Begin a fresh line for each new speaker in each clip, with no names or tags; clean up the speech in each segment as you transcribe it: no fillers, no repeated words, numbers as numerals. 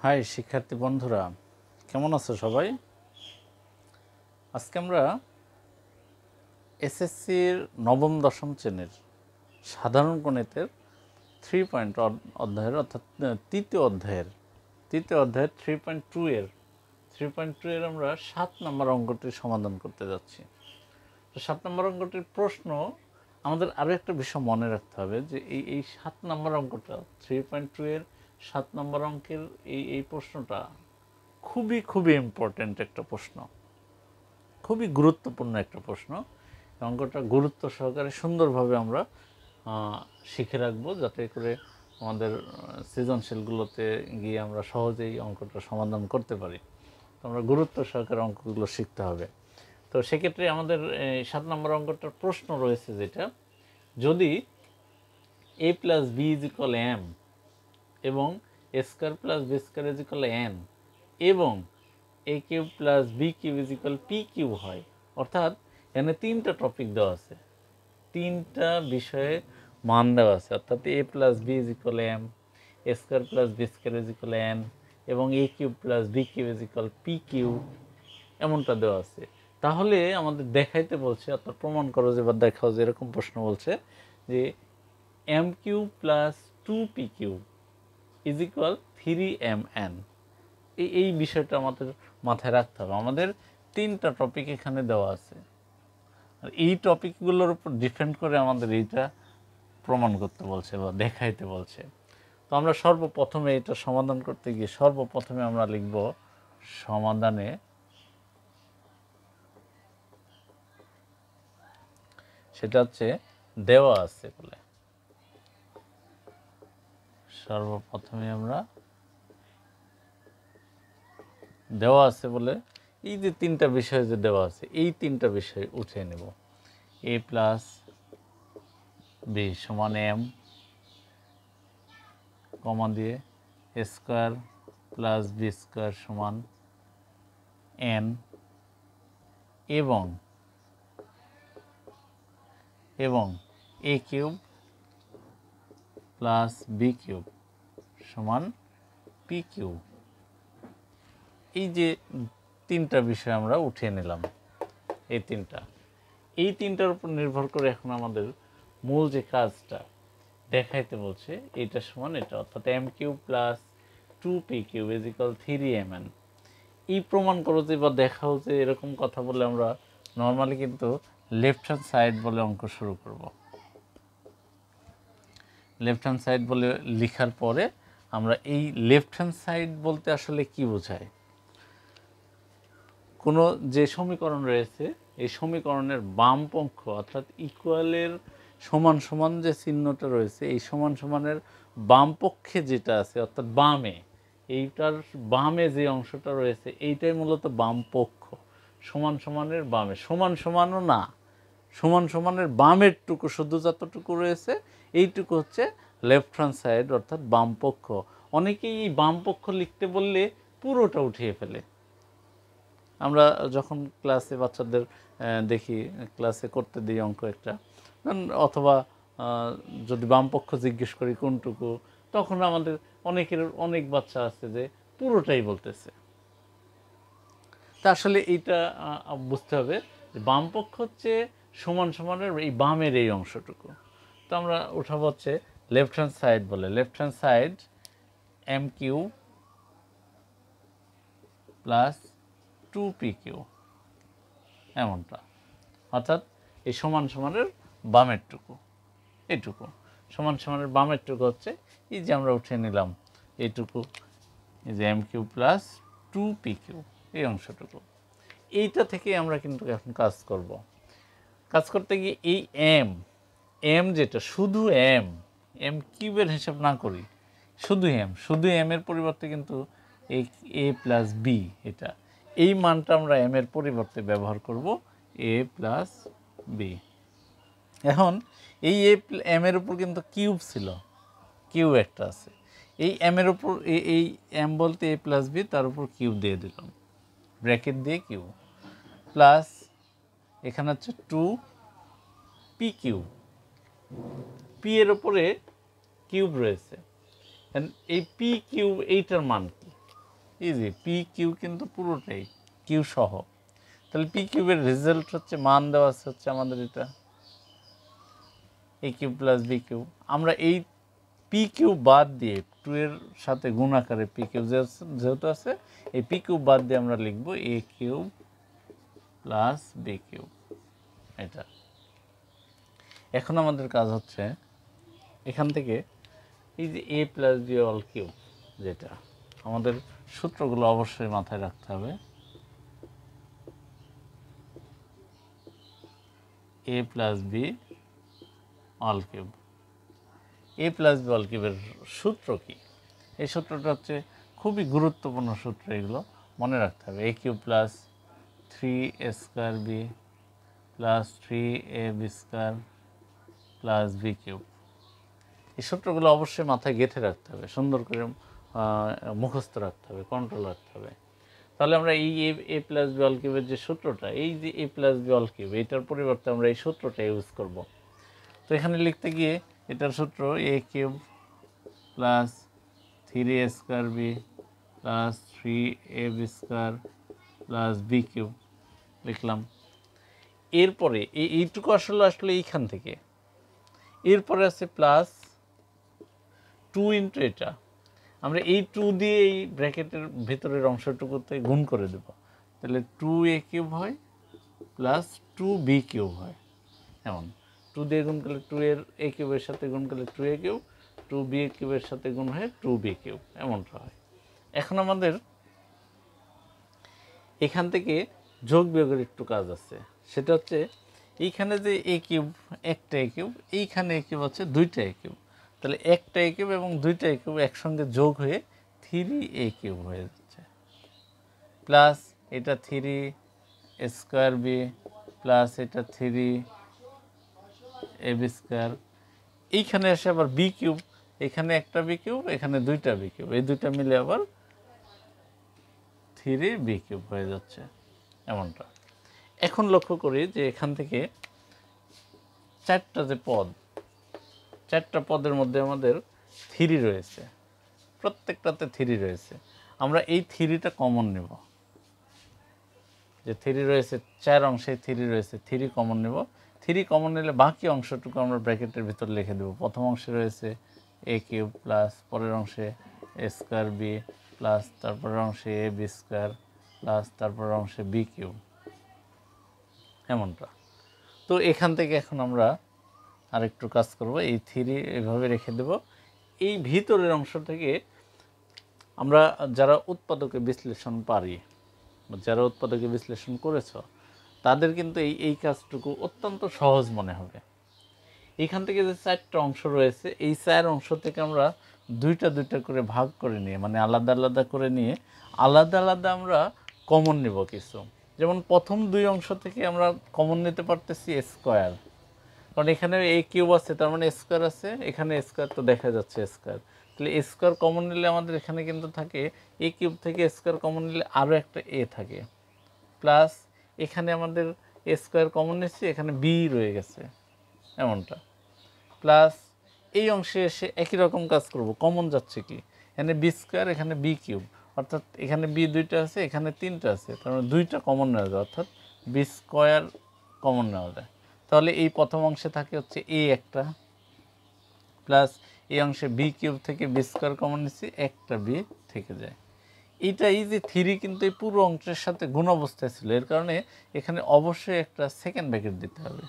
High শিক্ষার্থী বন্ধুরা, কেমন আছো সবাই? আজকে আমরা এসএসসির নবম দশম শ্রেণীর সাধারণ গণিতের 3 পয়েন্ট অধ্যায়ের অর্থাৎ তৃতীয় অধ্যায়ের 3.2 এর আমরা 7 নম্বর অঙ্কটির সমাধান করতে যাচ্ছি। তো 7 নম্বর অঙ্কটির প্রশ্ন আমাদের আরও একটা বিষয় মনে রাখতে হবে যে এই 7 নম্বর অঙ্কটা 3.2 এর 7 নম্বর অঙ্কের এই প্রশ্নটা খুবই ইম্পর্ট্যান্ট একটা প্রশ্ন, খুবই গুরুত্বপূর্ণ একটা প্রশ্ন। অঙ্কটা গুরুত্ব সহকারে সুন্দরভাবে আমরা শিখে রাখবো, যাতে করে আমাদের সৃজনশীলগুলোতে গিয়ে আমরা সহজেই অঙ্কটা সমাধান করতে পারি। তো আমরা গুরুত্ব সহকারে অঙ্কগুলো শিখতে হবে। তো সেক্ষেত্রে আমাদের 7 নম্বর অঙ্কটার প্রশ্ন রয়েছে যেটা, যদি a plus B is equal M এবং A square plus B square is equal N এবং A cube plus B cube is equal P cube হয়, অর্থাৎ এখানে 3টা টপিক দেওয়া আছে, 3টা বিষয়ে মান দেওয়া আছে, অর্থাৎ A plus B is equal M, A square plus B square is equal N এবং A cube plus B cube is equal P cube, এমনটা দেওয়া আছে। তাহলে আমাদের দেখাইতে বলছে, অর্থাৎ প্রমাণ করো যে বা দেখাও যে এরকম প্রশ্ন বলছে যে M cube plus 2 P cube is equal 3mn। এই বিষয়টা আমাদের মাথায় রাখতে হবে। আমাদের 3টা টপিক এখানে দেওয়া আছে, আর এই টপিকগুলোর উপর ডিপেন্ড করে আমাদের এইটা প্রমাণ করতে বলছে বা দেখাইতে বলছে। তো আমরা সর্বপ্রথমে এটা সমাধান করতে গিয়ে সর্বপ্রথমে আমরা লিখব সমাধানে সেটা হচ্ছে দেওয়া আছে বলে। সর্বপ্রথমে আমরা দেওয়া আছে বলে এই যে 3টা বিষয় যে দেওয়া আছে, এই 3টা বিষয় উঠিয়ে নেব। এ প্লাস বি সমান এম কমা দিয়ে এ স্কোয়ার প্লাস বি স্কোয়ার সমান এন এবং A cube plus B cube সমান পি কিউব। এই যে 3টা বিষয় আমরা উঠিয়ে নিলাম, এই তিনটার উপর নির্ভর করে এখন আমাদের মূল যে কাজটা দেখাইতে বলছে, এটা সমান এটা, অর্থাৎ এম কিউব প্লাস 2পি কিউব ইজ ইকুয়াল 3mn। এই প্রমাণ করো যে বা দেখাও যে, এরকম কথা বলে আমরা নর্মালি কিন্তু লেফট হ্যান্ড সাইড বলে অঙ্ক শুরু করব। লেফট হ্যান্ড সাইড বলে লেখার পরে আমরা এই লেফট হ্যান্ড সাইড বলতে আসলে কি বোঝায়, কোনো যে সমীকরণ রয়েছে এই সমীকরণের বাম পক্ষ অর্থাৎ ইকুয়ালের সমান সমান যে চিহ্নটা রয়েছে, এই সমান সমানের বাম পক্ষে যেটা আছে অর্থাৎ বামে, এইটার বামে যে অংশটা রয়েছে এইটাই মূলত বাম পক্ষ। সমান সমানের বামে, সমান সমানও না, সমান সমানের বামের টুকু শুধু যতটুকু রয়েছে এইটুকু হচ্ছে লেফট হ্যান্ড সাইড অর্থাৎ বাম পক্ষ। অনেকেই এই বাম পক্ষ লিখতে বললে পুরোটা উঠিয়ে ফেলে। আমরা যখন ক্লাসে বাচ্চাদের দেখি, ক্লাসে করতে দিই অঙ্ক একটা, অথবা যদি বামপক্ষ জিজ্ঞেস করি কোনটুকু, তখন আমাদের অনেক বাচ্চা আছে যে পুরোটাই বলতেছে। তা আসলে এইটা বুঝতে হবে যে বামপক্ষ হচ্ছে সমান সমানের এই বামের এই অংশটুকু। তো আমরা উঠাবো হচ্ছে লেফট হ্যান্ড সাইড বলে, left hand side M Q plus 2পি কিউ, এমনটা, অর্থাৎ এই সমান সমানের বামের টুকু, এইটুকু সমান সমানের বামের টুকু হচ্ছে এই যে আমরা উঠে নিলাম এইটুকু, এই যে এম কিউ প্লাস 2পি কিউ, এই অংশটুকু। এইটা থেকে আমরা কিন্তু এখন কাজ করব। কাজ করতে গিয়ে এই এম যেটা শুধু এম কিউবের হিসাব না করি, শুধু এম এর পরিবর্তে কিন্তু এই এ প্লাস বি, এটা এই মানটা আমরা এম এর পরিবর্তে ব্যবহার করব এ প্লাস বি। এখন এই এম এর উপর কিন্তু কিউব ছিল, কিউব একটা আছে, এই এম এর উপর এই এম বলতে এ প্লাস বি, তার উপর কিউব দিয়ে দিলাম, ব্র্যাকেট দিয়ে কিউব প্লাস এখানে হচ্ছে 2পি কিউব, পি এর উপরে কিউব রয়েছে, এই পি কিউব এইটার মান কি, ইজি, পি কিউ কিন্তু পুরোটাই কিউ সহ। তাহলে পি কিউবের রেজাল্ট হচ্ছে, মান দেওয়া আছে হচ্ছে আমাদের এটা এ কিউব প্লাস বি কিউব। আমরা এই পি কিউব বাদ দিয়ে 2 এর সাথে গুণ আকারে পি কিউব যেহেতু আছে, এই পি কিউব বাদ দিয়ে আমরা লিখব এ কিউব প্লাস বি কিউব। এটা এখন আমাদের কাজ হচ্ছে এখান থেকে এই যে এ প্লাস বি অল কিউব, যেটা আমাদের সূত্রগুলো অবশ্যই মাথায় রাখতে হবে। এ প্লাস বি অল কিউব, এ প্লাস বি অল কিউবের সূত্র কি? এই সূত্রটা হচ্ছে খুবই গুরুত্বপূর্ণ সূত্র, এগুলো মনে রাখতে হবে। A cube plus 3a square B plus 3ab square plus B cube. এই সূত্রগুলো অবশ্যই মাথায় গেঁথে রাখতে হবে, সুন্দর করে মুখস্থ রাখতে হবে, কন্ট্রোল রাখতে হবে। তাহলে আমরা এই এ প্লাস বি অল কিউবের যে সূত্রটা, এই যে এ প্লাস বি অল কিউব, এটার পরিবর্তে আমরা এই সূত্রটা ইউজ করব। তো এখানে লিখতে গিয়ে এটার সূত্র A cube plus 3a square B plus 3ab square plus B cube লিখলাম। এরপরে এইটুকু আসলে এইখান থেকে, এরপরে আছে প্লাস 2 ইন্টু এটা, আমরা এই 2 দিয়ে এই ব্র্যাকেটের ভেতরের অংশটুকুতে গুণ করে দেব। তাহলে 2a কিউব হয় প্লাস 2b কিউব হয়। এমন 2 দিয়ে গুণ করলে 2 এর a কিউবের সাথে গুণ করলে 2a কিউব, 2b কিউবের সাথে গুণ হয় 2b কিউব, এমনটা হয়। এখন আমাদের এখান থেকে যোগ বিয়োগের একটু কাজ আছে, সেটা হচ্ছে এইখানে যে এ কিউব, একটা এ কিউব, এইখানে এ কিউব হচ্ছে দুইটা এ কিউব। তাহলে একটা এ কিউব এবং দুইটা এ কিউব একসঙ্গে যোগ হয়ে 3a কিউব হয়ে যাচ্ছে, প্লাস এটা 3a স্কোয়ার বি প্লাস এটা 3ab স্কোয়ার। এইখানে এসে আবার বি কিউব, এখানে একটা বি কিউব, এখানে দুইটা বি কিউব, এই দুইটা মিলে আবার 3b কিউব হয়ে যাচ্ছে, এমনটা। এখন লক্ষ্য করি যে এখান থেকে চারটা যে পদ, চারটা পদের মধ্যে আমাদের 3 রয়েছে, প্রত্যেকটাতে 3 রয়েছে। আমরা এই 3টা কমন নেব, যে 3 রয়েছে 4 অংশে 3 রয়েছে, 3 কমন নেব। 3 কমন নিলে বাকি অংশটুকু আমরা ব্র্যাকেটের ভিতর লিখে দেব। প্রথম অংশে রয়েছে এ কিউব প্লাস পরের অংশে এ স্কোয়ার বি প্লাস তারপরের অংশে এ বি স্কোয়ার প্লাস তারপরের অংশে বি কিউব, এমনটা। তো এখান থেকে এখন আমরা আরেকটু কাজ করব, এই 3 এভাবে রেখে দেব। এই ভিতরের অংশ থেকে আমরা যারা উৎপাদকে বিশ্লেষণ পারি, যারা উৎপাদকে বিশ্লেষণ করেছ, তাদের কিন্তু এই কাজটুকু অত্যন্ত সহজ মনে হবে। এইখান থেকে যে 4টা অংশ রয়েছে, এই 4 অংশ থেকে আমরা দুইটা দুইটা করে ভাগ করে নিয়ে, মানে আলাদা আলাদা করে নিয়ে আলাদা আলাদা আমরা কমন নেব কিছু। যেমন প্রথম 2 অংশ থেকে আমরা কমন নিতে পারতেছি স্কোয়ার, কারণ এখানে এ কিউব আছে, তার মানে স্কোয়ার আছে, এখানে স্কোয়ার তো দেখা যাচ্ছে স্কোয়ার। তাহলে স্কোয়ার কমন নিলে আমাদের এখানে কিন্তু থাকে এ কিউব থেকে স্কোয়ার কমন নিলে আরও একটা এ থাকে, প্লাস এখানে আমাদের এ স্কোয়ার কমন নিচ্ছি, এখানে বি রয়ে গেছে, এমনটা। প্লাস এই অংশে এসে একই রকম কাজ করব, কমন যাচ্ছে কি, এখানে বি স্কোয়ার, এখানে বি কিউব, অর্থাৎ এখানে বি দুইটা আছে, এখানে 3টা আছে, তার মানে 2টা কমন নেওয়া যায়, অর্থাৎ বি স্কোয়ার কমন নেওয়া যায়। তাহলে এই প্রথম অংশে থাকে হচ্ছে এ একটা, প্লাস এই অংশে বি কিউব থেকে বি স্কোয়ার কমন নিচ্ছি, একটা বি থেকে যায়। এইটা এই যে 3 কিন্তু এই পুরো অংশের সাথে গুণ অবস্থায় ছিল, এর কারণে এখানে অবশ্যই একটা সেকেন্ড ব্র্যাকেট দিতে হবে।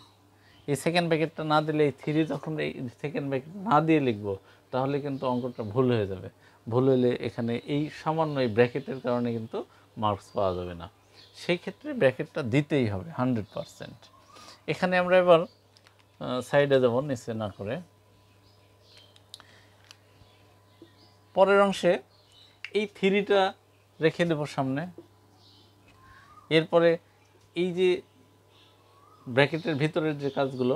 এই সেকেন্ড ব্র্যাকেটটা না দিলে, এই 3 যখন এই সেকেন্ড ব্র্যাকেট না দিয়ে লিখব, তাহলে কিন্তু অঙ্কটা ভুল হয়ে যাবে। ভুল হলে এখানে এই সামান্য এই ব্র্যাকেটের কারণে কিন্তু মার্কস পাওয়া যাবে না। সেই ক্ষেত্রে ব্র্যাকেটটা দিতেই হবে 100%। এখানে আমরা এবার সাইডে যাব, নিচে না করে। পরের অংশে এই 3টা রেখে দেব সামনে। এরপরে এই যে ব্র্যাকেটের ভিতরের যে কাজগুলো,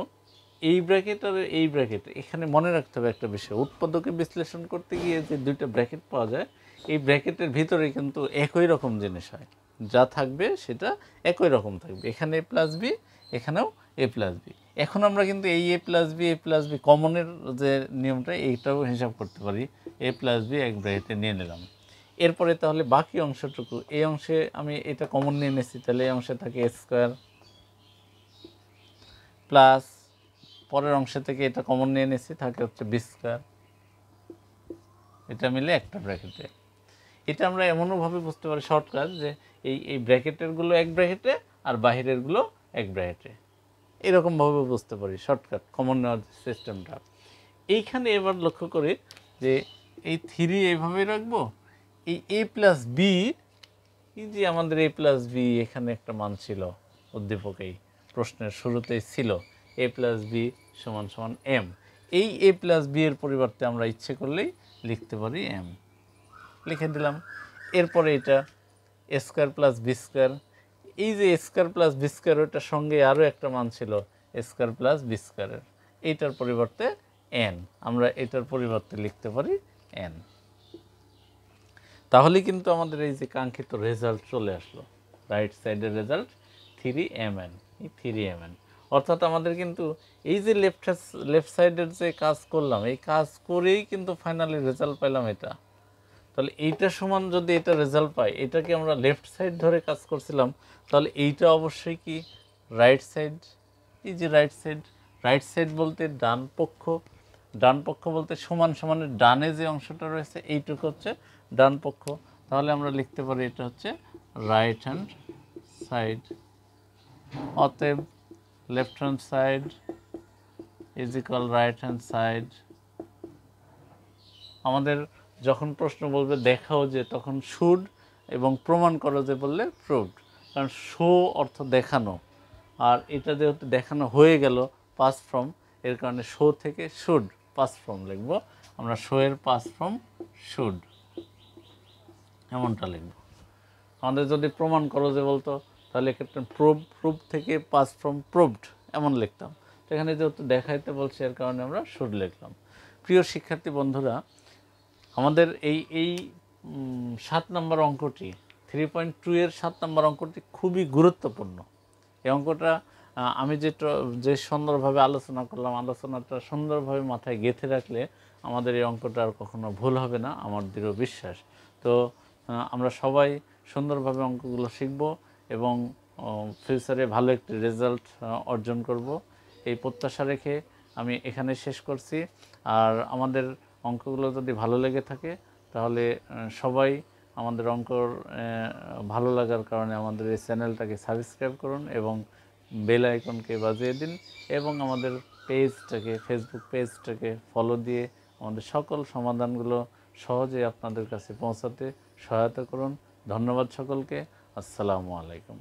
এই ব্র্যাকেট আর এই ব্র্যাকেট, এখানে মনে রাখতে হবে একটা বিষয়, উৎপাদকে বিশ্লেষণ করতে গিয়ে যে দুইটা ব্র্যাকেট পাওয়া যায়, এই ব্র্যাকেটের ভিতরে কিন্তু একই রকম জিনিস হয়, যা থাকবে সেটা একই রকম থাকবে। এখানে এ প্লাস বি, এখানেও এ প্লাস বি। এখন আমরা কিন্তু এই এ প্লাস বি কমনের যে নিয়মটা, এইটাও হিসাব করতে পারি। এ প্লাস বি এক ব্র্যাকেটে নিয়ে নিলাম। এরপরে তাহলে বাকি অংশটুকু, এই অংশে আমি এটা কমন নিয়ে নিয়েছি, তাহলে এই অংশে থাকে এ স্কোয়ার প্লাস পরের অংশে থেকে এটা কমন নিয়ে নিয়েছি, থাকে হচ্ছে বি স্কোয়ার, এটা মিলে একটা ব্র্যাকেটে। এটা আমরা এমনভাবে বুঝতে পারি শর্টকাট যে এই ব্র্যাকেটেরগুলো এক ব্র্যাকেটে আর বাহিরেরগুলো এক ব্র্যাকেটে, এরকমভাবে বুঝতে পারি শর্টকাট কমন নেওয়ার সিস্টেমটা। এইখানে এবার লক্ষ্য করি যে এই 3 এইভাবে রাখবো, এই এ প্লাস বি, এই যে আমাদের এ প্লাস বি এখানে একটা মান ছিল উদ্দীপক, এই প্রশ্নের শুরুতেই ছিল এ প্লাস বি সমান সমান এম, এই এ প্লাস বি এর পরিবর্তে আমরা ইচ্ছে করলেই লিখতে পারি এম, লিখে দিলাম। এরপরে এটা এ স্কোয়ার প্লাস বি স্কোয়ার, এই যে এ স্কোয়ার প্লাস বি স্কোয়ার ওটার সঙ্গে আরও একটা মান ছিল এ স্কোয়ার প্লাস বি স্কোয়ারের, এইটার পরিবর্তে এন, আমরা এটার পরিবর্তে লিখতে পারি এন। তাহলে কিন্তু আমাদের এই যে কাঙ্ক্ষিত রেজাল্ট চলে আসলো, রাইট সাইডের রেজাল্ট 3mn, এই 3mn, অর্থাৎ আমাদের কিন্তু এই যে লেফট সাইডের যে কাজ করলাম, এই কাজ করেই কিন্তু ফাইনালি রেজাল্ট পাইলাম এটা। তাহলে এইটা সমান যদি এটা রেজাল্ট পাই, এটাকে আমরা লেফট সাইড ধরে কাজ করছিলাম, তাহলে এইটা অবশ্যই কি রাইট সাইড। এই যে রাইট সাইড বলতে ডান পক্ষ, ডান পক্ষ বলতে সমান সমানের ডানে যে অংশটা রয়েছে এইটুকু হচ্ছে ডান পক্ষ, তাহলে আমরা লিখতে পারি এটা হচ্ছে রাইট হ্যান্ড সাইড। অতএব left hand side is equal right hand side. আমাদের যখন প্রশ্ন বলবে দেখাও যে, তখন শুড এবং প্রমাণ করো যে বললে প্রুভড, কারণ শো অর্থ দেখানো, আর এটা যেহেতু দেখানো হয়ে গেল পাস্ট ফর্ম, এর কারণে শো থেকে শুড পাস্ট ফর্ম লিখব, আমরা শো এর পাস্ট ফর্ম শুড, এমনটা লিখব। আমাদের যদি প্রমাণ করো যে বলতো, তাহলে এক্ষেত্রে প্রুভ থেকে পাস্ট ফর্ম প্রুভড এমন লিখতাম। তো এখানে যেহেতু দেখাইতে বলছে, এর কারণে আমরা শুড লিখলাম। প্রিয় শিক্ষার্থী বন্ধুরা, আমাদের এই 7 নম্বর অঙ্কটি 3.2 এর 7 নম্বর অঙ্কটি খুবই গুরুত্বপূর্ণ। এই অঙ্কটা আমি যে সুন্দরভাবে আলোচনা করলাম, আলোচনাটা সুন্দরভাবে মাথায় গেঁথে রাখলে আমাদের এই অঙ্কটা আর কখনো ভুল হবে না, আমার দৃঢ় বিশ্বাস। তো আমরা সবাই সুন্দরভাবে অঙ্কগুলো শিখব এবং ফিউচারে ভালো একটি রেজাল্ট অর্জন করব, এই প্রত্যাশা রেখে আমি এখানে শেষ করছি। আর আমাদের অঙ্কগুলো যদি ভালো লেগে থাকে, তাহলে সবাই আমাদের অঙ্কর ভালো লাগার কারণে আমাদের এই চ্যানেলটাকে সাবস্ক্রাইব করুন এবং বেল আইকনকে বাজিয়ে দিন, এবং আমাদের পেজটাকে, ফেসবুক পেজটাকে ফলো দিয়ে আমাদের সকল সমাধানগুলো সহজে আপনাদের কাছে পৌঁছাতে সহায়তা করুন। ধন্যবাদ সকলকে। আসসালামু আলাইকুম।